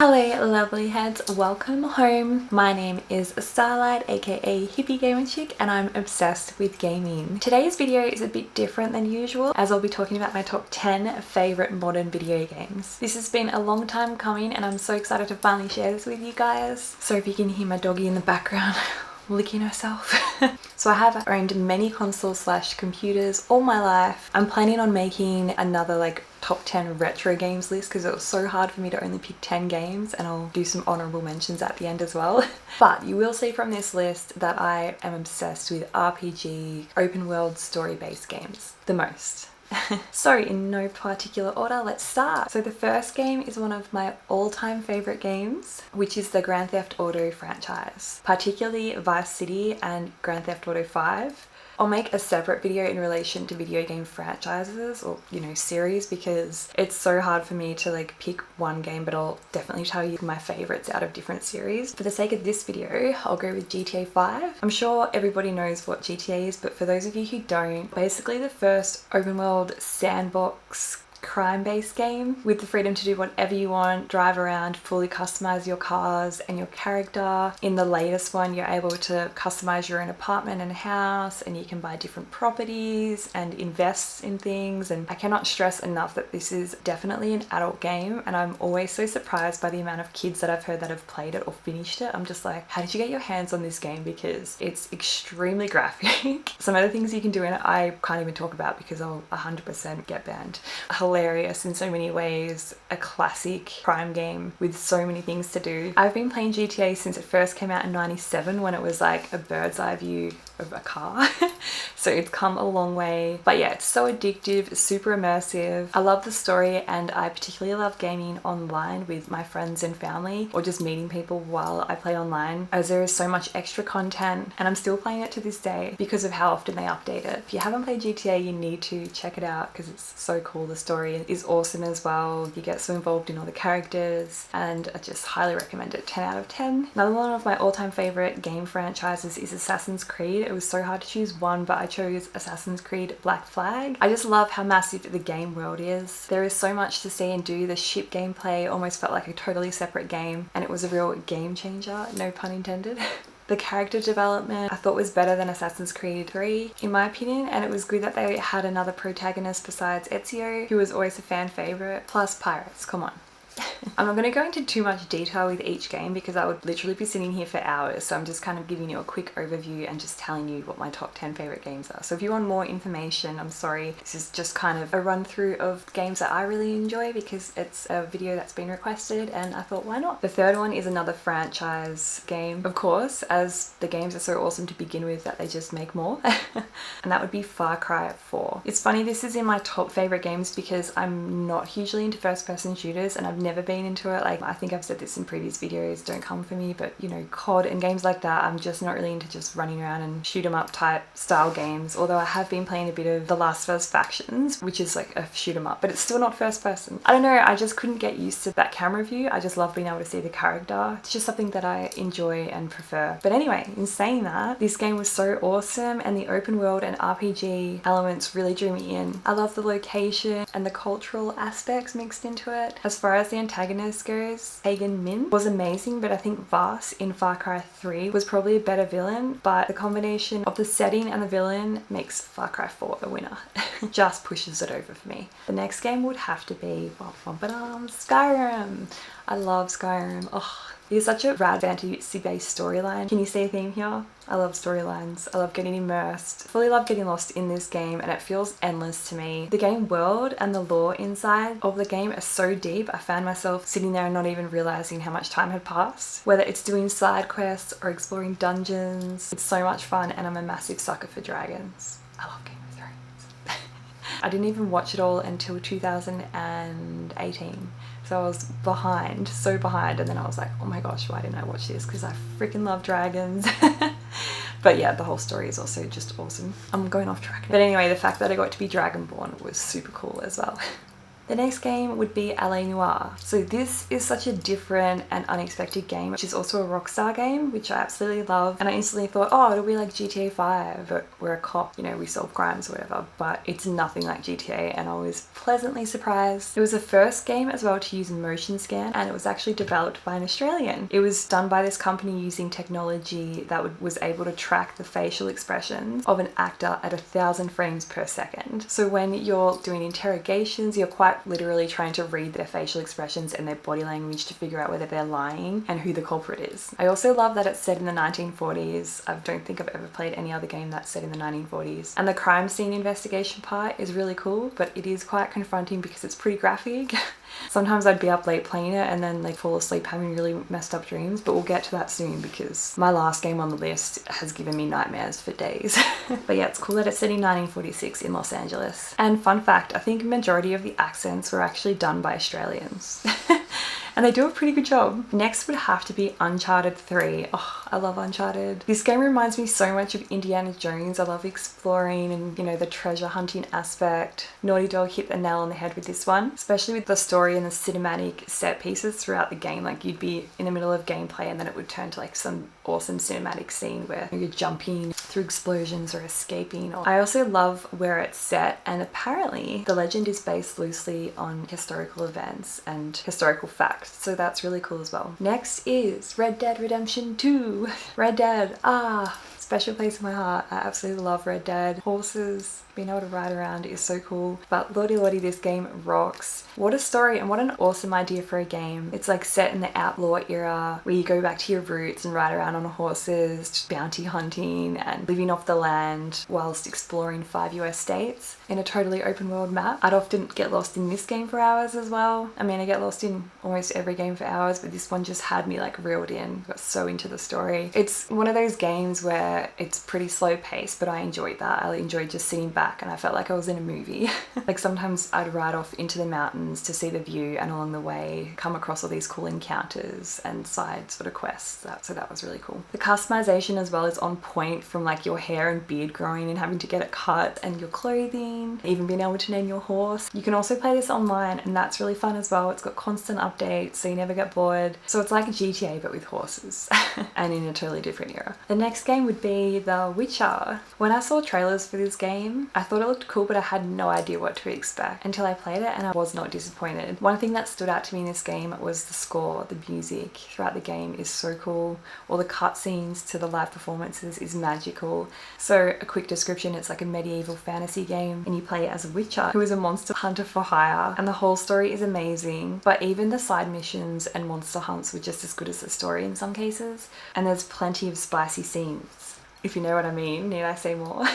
Hello lovely heads, welcome home. My name is Starlight, aka Hippie Gamer Chick, and I'm obsessed with gaming. Today's video is a bit different than usual as I'll be talking about my top 10 favourite modern video games. This has been a long time coming and I'm so excited to finally share this with you guys. So if you can hear my doggy in the background licking herself. So I have owned many consoles / computers all my life. I'm planning on making another top 10 retro games list because it was so hard for me to only pick 10 games, and I'll do some honourable mentions at the end as well. But you will see from this list that I am obsessed with RPG, open world story based games the most. So in no particular order, let's start. So the first game is one of my all-time favorite games, which is the Grand Theft Auto franchise, particularly Vice City and Grand Theft Auto 5. I'll make a separate video in relation to video game franchises or, series, because it's so hard for me to pick one game, but I'll definitely tell you my favorites out of different series. For the sake of this video, I'll go with GTA 5. I'm sure everybody knows what GTA is, but for those of you who don't, basically the first open world sandbox crime-based game with the freedom to do whatever you want, drive around, fully customize your cars and your character. In the latest one, you're able to customize your own apartment and house, and you can buy different properties and invest in things. And I cannot stress enough that this is definitely an adult game, and I'm always so surprised by the amount of kids that I've heard that have played it or finished it. I'm just like, how did you get your hands on this game? Because it's extremely graphic. Some of the things you can do in it I can't even talk about because I'll 100% get banned. Hilarious in so many ways, a classic crime game with so many things to do. I've been playing GTA since it first came out in '97 when it was like a bird's eye view of a car. So it's come a long way. But yeah, it's so addictive, super immersive. I love the story, and I particularly love gaming online with my friends and family, or just meeting people while I play online, as there is so much extra content, and I'm still playing it to this day because of how often they update it. If you haven't played GTA, you need to check it out because it's so cool. The story is awesome as well. You get so involved in all the characters, and I just highly recommend it. 10 out of 10. Another one of my all-time favorite game franchises is Assassin's Creed. It was so hard to choose one, but I chose Assassin's Creed Black Flag. I just love how massive the game world is. There is so much to see and do. The ship gameplay almost felt like a totally separate game, and it was a real game changer, no pun intended. The character development I thought was better than Assassin's Creed 3 in my opinion, and it was good that they had another protagonist besides Ezio, who was always a fan favourite, plus pirates, come on. I'm not going to go into too much detail with each game because I would literally be sitting here for hours, so I'm just kind of giving you a quick overview and just telling you what my top 10 favourite games are. So if you want more information, I'm sorry, this is just kind of a run through of games that I really enjoy because it's a video that's been requested and I thought, why not? The third one is another franchise game, of course, as the games are so awesome to begin with that they just make more. And that would be Far Cry 4. It's funny, this is in my top favourite games because I'm not hugely into first person shooters, and I've never been into it. I think I've said this in previous videos, don't come for me, but COD and games like that, I'm just not really into just running around and shoot 'em up type style games, although I have been playing a bit of The Last of Us Factions, which is like a shoot 'em up, but it's still not first person. I don't know, I just couldn't get used to that camera view. I just love being able to see the character. It's just something that I enjoy and prefer. But anyway, in saying that, this game was so awesome, and the open world and RPG elements really drew me in. I love the location and the cultural aspects mixed into it. As far as the antagonist goes, Pagan Min was amazing, but I think Vaas in Far Cry 3 was probably a better villain, but the combination of the setting and the villain makes Far Cry 4 a winner. Just pushes it over for me. The next game would have to be Skyrim. I love Skyrim. Oh, it's such a rad fantasy-based storyline. Can you see a theme here? I love storylines. I love getting immersed. Fully love getting lost in this game, and it feels endless to me. The game world and the lore inside of the game are so deep. I found myself sitting there and not even realizing how much time had passed. Whether it's doing side quests or exploring dungeons, it's so much fun, and I'm a massive sucker for dragons. I love Game of Thrones. I didn't even watch it all until 2018. So I was behind, so behind, and then I was like, oh my gosh, why didn't I watch this? Because I freaking love dragons. But yeah, the whole story is also just awesome. I'm going off track. But anyway, the fact that I got to be Dragonborn was super cool as well. The next game would be LA Noire. So this is such a different and unexpected game, which is also a Rockstar game, which I absolutely love. And I instantly thought, oh, it'll be like GTA 5, but we're a cop, you know, we solve crimes or whatever. But it's nothing like GTA, and I was pleasantly surprised. It was the first game as well to use motion scan, and it was actually developed by an Australian. It was done by this company using technology that was able to track the facial expressions of an actor at 1,000 frames per second. So when you're doing interrogations, you're quite literally trying to read their facial expressions and their body language to figure out whether they're lying and who the culprit is. I also love that it's set in the 1940s. I don't think I've ever played any other game that's set in the 1940s. And the crime scene investigation part is really cool, but it is quite confronting because it's pretty graphic. Sometimes I'd be up late playing it and then like fall asleep having really messed up dreams, but we'll get to that soon because my last game on the list has given me nightmares for days. But yeah, it's cool that it's set in 1946 in Los Angeles. And fun fact, I think majority of the accents were actually done by Australians. And they do a pretty good job. Next would have to be Uncharted 3. Oh, I love Uncharted. This game reminds me so much of Indiana Jones. I love exploring and, you know, the treasure hunting aspect. Naughty Dog hit the nail on the head with this one, especially with the story and the cinematic set pieces throughout the game. Like you'd be in the middle of gameplay and then it would turn to like some awesome cinematic scene where you're jumping through explosions or escaping. I also love where it's set, and apparently the legend is based loosely on historical events and historical facts, so that's really cool as well. Next is Red Dead Redemption 2. Red Dead, special place in my heart. I absolutely love Red Dead. Horses, being able to ride around is so cool. But lordy, this game rocks. What a story and what an awesome idea for a game. It's like set in the outlaw era where you go back to your roots and ride around on horses, bounty hunting and living off the land whilst exploring 5 US states in a totally open world map. I'd often get lost in this game for hours as well. I mean, I get lost in almost every game for hours, but this one just had me like reeled in. Got so into the story. It's one of those games where it's pretty slow paced, but I enjoyed that. I enjoyed just sitting back and I felt like I was in a movie. Like sometimes I'd ride off into the mountains to see the view and along the way come across all these cool encounters and side sort of quests. So that was really cool. The customization as well is on point, from like your hair and beard growing and having to get it cut, and your clothing, even being able to name your horse. You can also play this online and that's really fun as well. It's got constant updates so you never get bored. So it's like a GTA but with horses and in a totally different era. The next game would be The Witcher. When I saw trailers for this game, I thought it looked cool, but I had no idea what to expect until I played it, and I was not disappointed. One thing that stood out to me in this game was the score. The music throughout the game is so cool. All the cutscenes to the live performances is magical. So a quick description, it's like a medieval fantasy game and you play as a witcher who is a monster hunter for hire, and the whole story is amazing, but even the side missions and monster hunts were just as good as the story in some cases, and there's plenty of spicy scenes, if you know what I mean. Need I say more?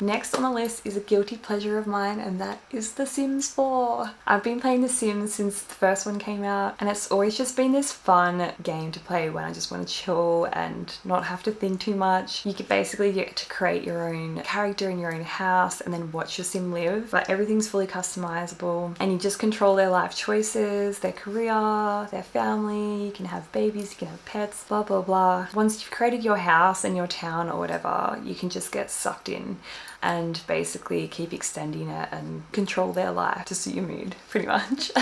Next on the list is a guilty pleasure of mine, and that is The Sims 4. I've been playing The Sims since the first one came out, and it's always just been this fun game to play when I just want to chill and not have to think too much. You basically get to create your own character in your own house and then watch your sim live, but everything's fully customizable and you just control their life choices, their career, their family. You can have babies, you can have pets, blah blah blah. Once you've created your house and your town or whatever, you can just get sucked in and basically keep extending it and control their life to suit your mood, pretty much.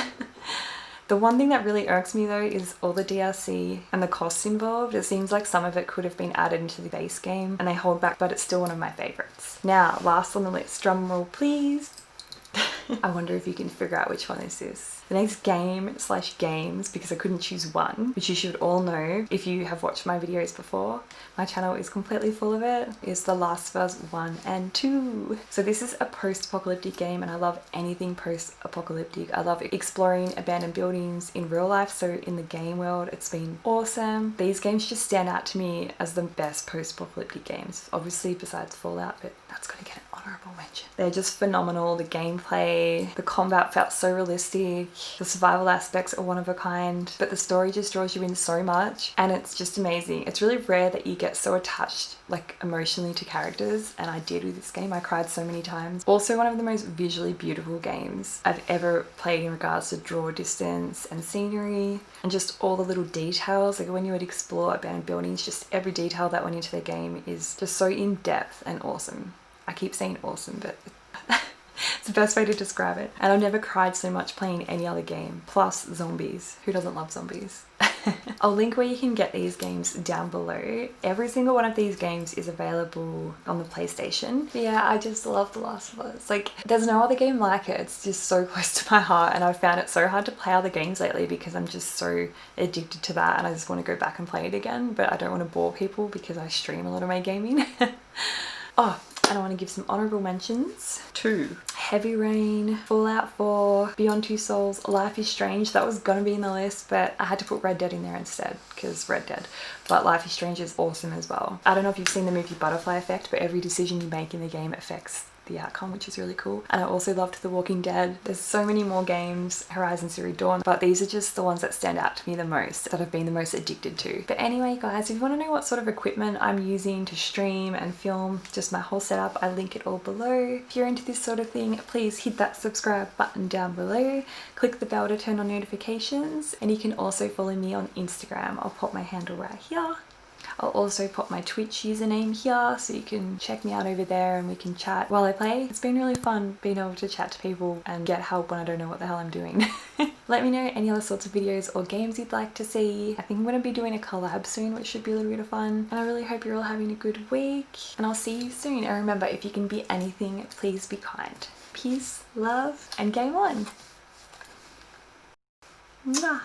The one thing that really irks me though is all the DLC and the costs involved. It seems like some of it could have been added into the base game and they hold back, but it's still one of my favorites. Now, last on the list, drum roll please. I wonder if you can figure out which one this is. The next game / games, because I couldn't choose one, which you should all know if you have watched my videos before, my channel is completely full of it, is The Last of Us 1 and 2. So this is a post-apocalyptic game and I love anything post-apocalyptic. I love exploring abandoned buildings in real life, so in the game world it's been awesome. These games just stand out to me as the best post-apocalyptic games, obviously besides Fallout, but that's gonna get an honourable mention. They're just phenomenal. The gameplay, the combat felt so realistic, the survival aspects are one of a kind, but the story just draws you in so much and it's just amazing. It's really rare that you get so attached like emotionally to characters, and I did with this game. I cried so many times. Also one of the most visually beautiful games I've ever played in regards to draw distance and scenery and just all the little details. Like when you would explore abandoned buildings, just every detail that went into the game is just so in depth and awesome. I keep saying awesome, but It's the best way to describe it. And I've never cried so much playing any other game. Plus zombies. Who doesn't love zombies? I'll link where you can get these games down below. Every single one of these games is available on the PlayStation. But yeah, I just love The Last of Us. Like, there's no other game like it. It's just so close to my heart, and I've found it so hard to play other games lately because I'm just so addicted to that and I just want to go back and play it again, but I don't want to bore people because I stream a lot of my gaming. Oh, and I want to give some honourable mentions to Heavy Rain, Fallout 4, Beyond Two Souls, Life is Strange. That was gonna be in the list, but I had to put Red Dead in there instead because Red Dead. But Life is Strange is awesome as well. I don't know if you've seen the movie Butterfly Effect, but every decision you make in the game affects the outcome, which is really cool. And I also loved The Walking Dead. There's so many more games, Horizon Zero Dawn, but these are just the ones that stand out to me the most, that I've been the most addicted to. But anyway guys, if you want to know what sort of equipment I'm using to stream and film, just my whole setup, I link it all below. If you're into this sort of thing, please hit that subscribe button down below, click the bell to turn on notifications, and you can also follow me on Instagram. I'll pop my handle right here. I'll also put my Twitch username here so you can check me out over there and we can chat while I play. It's been really fun being able to chat to people and get help when I don't know what the hell I'm doing. Let me know any other sorts of videos or games you'd like to see. I think I'm going to be doing a collab soon, which should be a little bit of fun. And I really hope you're all having a good week, and I'll see you soon. And remember, if you can be anything, please be kind. Peace, love, and game on. Mwah.